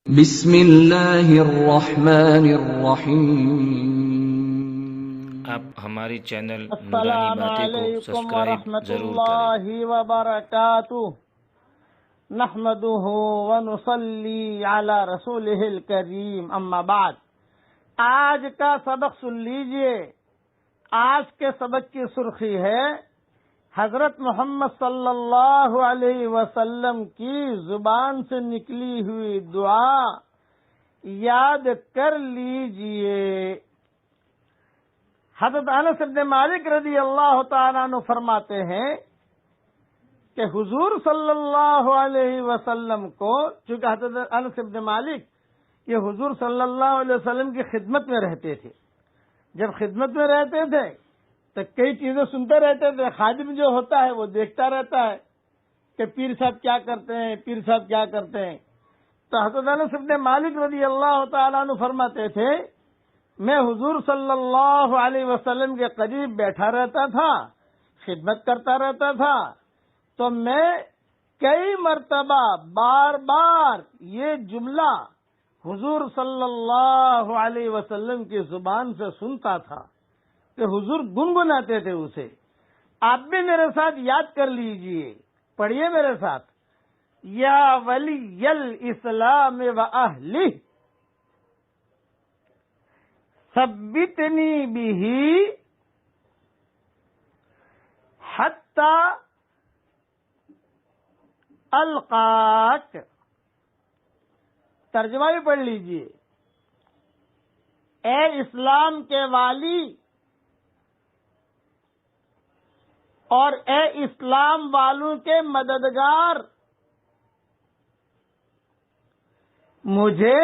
بسم اللہ الرحمن الرحیم۔ آپ ہماری چینل نورانی السلام باتیں کو علیکم سبسکرائب ورحمۃ ضرور کریں۔ اللہ وبرکاتہ، نحمده ونصلی علی رسولہ الکریم، اما بعد۔ آج کا سبق سن لیجئے۔ آج کے سبق کی سرخی ہے حضرت محمد صلی اللہ علیہ وسلم کی زبان سے نکلی ہوئی دعا یاد کر لیجئے۔ حضرت انس بن مالک رضی اللہ تعالیٰ عنہ فرماتے ہیں کہ حضور صلی اللہ علیہ وسلم کو، چونکہ حضرت انس بن مالک یہ حضور صلی اللہ علیہ وسلم کی خدمت میں رہتے تھے، جب خدمت میں رہتے تھے تو کئی چیزیں سنتے رہتے تھے۔ خادم جو ہوتا ہے وہ دیکھتا رہتا ہے کہ پیر صاحب کیا کرتے ہیں، پیر صاحب کیا کرتے ہیں۔ تو حضرت انس بن مالک رضی اللہ تعالیٰ عنہ فرماتے تھے، میں حضور صلی اللہ علیہ وسلم کے قریب بیٹھا رہتا تھا، خدمت کرتا رہتا تھا، تو میں کئی مرتبہ بار بار یہ جملہ حضور صلی اللہ علیہ وسلم کی زبان سے سنتا تھا کہ حضور گنگناتے تھے اسے۔ آپ بھی میرے ساتھ یاد کر لیجئے، پڑھیے میرے ساتھ، یا ولی الاسلام و اہلہ ثبتنی بہ حتی القاک۔ ترجمہ بھی پڑھ لیجئے۔ اے اسلام کے والی اور اے اسلام والوں کے مددگار، مجھے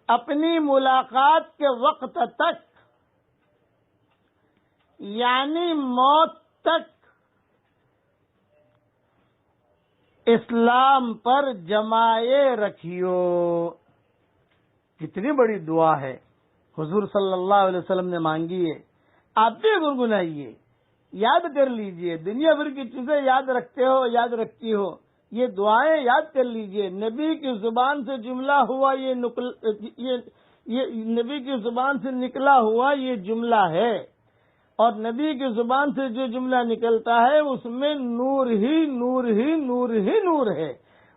اپنی ملاقات کے وقت تک، یعنی موت تک، اسلام پر جمائے رکھیو۔ کتنی بڑی دعا ہے حضور صلی اللہ علیہ وسلم نے مانگی ہے۔ آپ بھی گنگنائیے، یاد کر لیجئے۔ دنیا بھر کی چیزیں یاد رکھتے ہو، یاد رکھتی ہو، یہ دعائیں یاد کر لیجئے۔ نبی کی زبان سے جملہ ہوا یہ نبی کی زبان سے نکلا ہوا یہ جملہ ہے، اور نبی کی زبان سے جو جملہ نکلتا ہے اس میں نور ہی نور ہی نور ہی نور ہے۔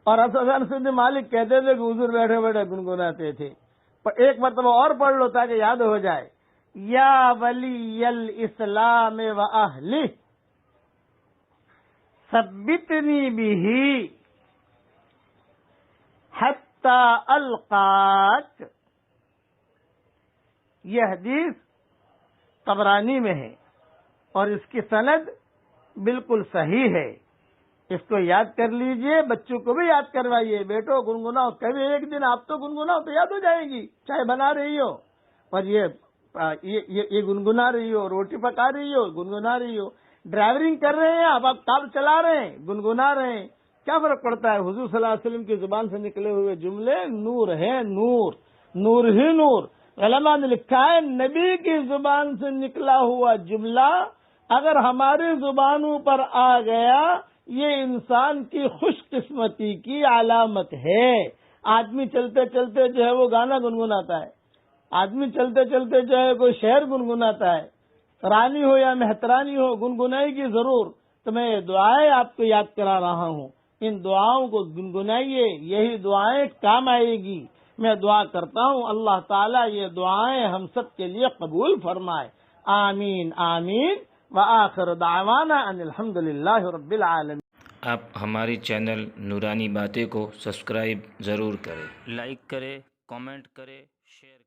اور انس بن مالک کہتے تھے کہ حضور بیٹھے بیٹھے گنگناتے تھے۔ ایک مرتبہ اور پڑھ لو تاکہ یاد ہو جائے۔ یا ولی الاسلام و اہلہ ثبتنی بہ حتی القاک۔ یہ حدیث طبرانی میں ہے اور اس کی سند بالکل صحیح ہے۔ اس کو یاد کر لیجئے، بچوں کو بھی یاد کروائیے، بیٹو گنگناؤ، کبھی ایک دن آپ تو گنگناؤ تو یاد ہو جائے گی، چائے بنا رہی ہو اور یہ گنگنا رہی ہو، روٹی پکا رہی ہو گنگنا رہی ہو، ڈرائیورنگ کر رہے ہیں آپ کار چلا رہے ہیں گنگنا رہے ہیں، کیا فرق پڑتا ہے؟ حضور صلی اللہ علیہ وسلم کی زبان سے نکلے ہوئے جملے نور ہیں، نور نور ہی نور۔ علماء نے لکھا ہے نبی کی زبان سے نکلا ہوا جملہ اگر ہماری زبانوں پر آ گیا یہ انسان کی خوش قسمتی کی علامت ہے۔ آدمی چلتے چلتے جو ہے وہ گانا گنگناتا ہے، آدمی چلتے چلتے جو ہے کوئی شعر گنگناتا ہے، رانی ہو یا مہترانی ہو گنگنائے گی ضرور۔ تو میں یہ دعائیں آپ کو یاد کرا رہا ہوں، ان دعاؤں کو گنگنائیے، یہی دعائیں کام آئے گی۔ میں دعا کرتا ہوں اللہ تعالیٰ یہ دعائیں ہم سب کے لیے قبول فرمائے، آمین آمین۔ وآخر دعوانا ان الحمدللہ رب العالمین۔ آپ ہماری چینل نورانی باتیں کو سبسکرائب ضرور کریں، لائک کریں، کامنٹ کریں، شیئر کریں۔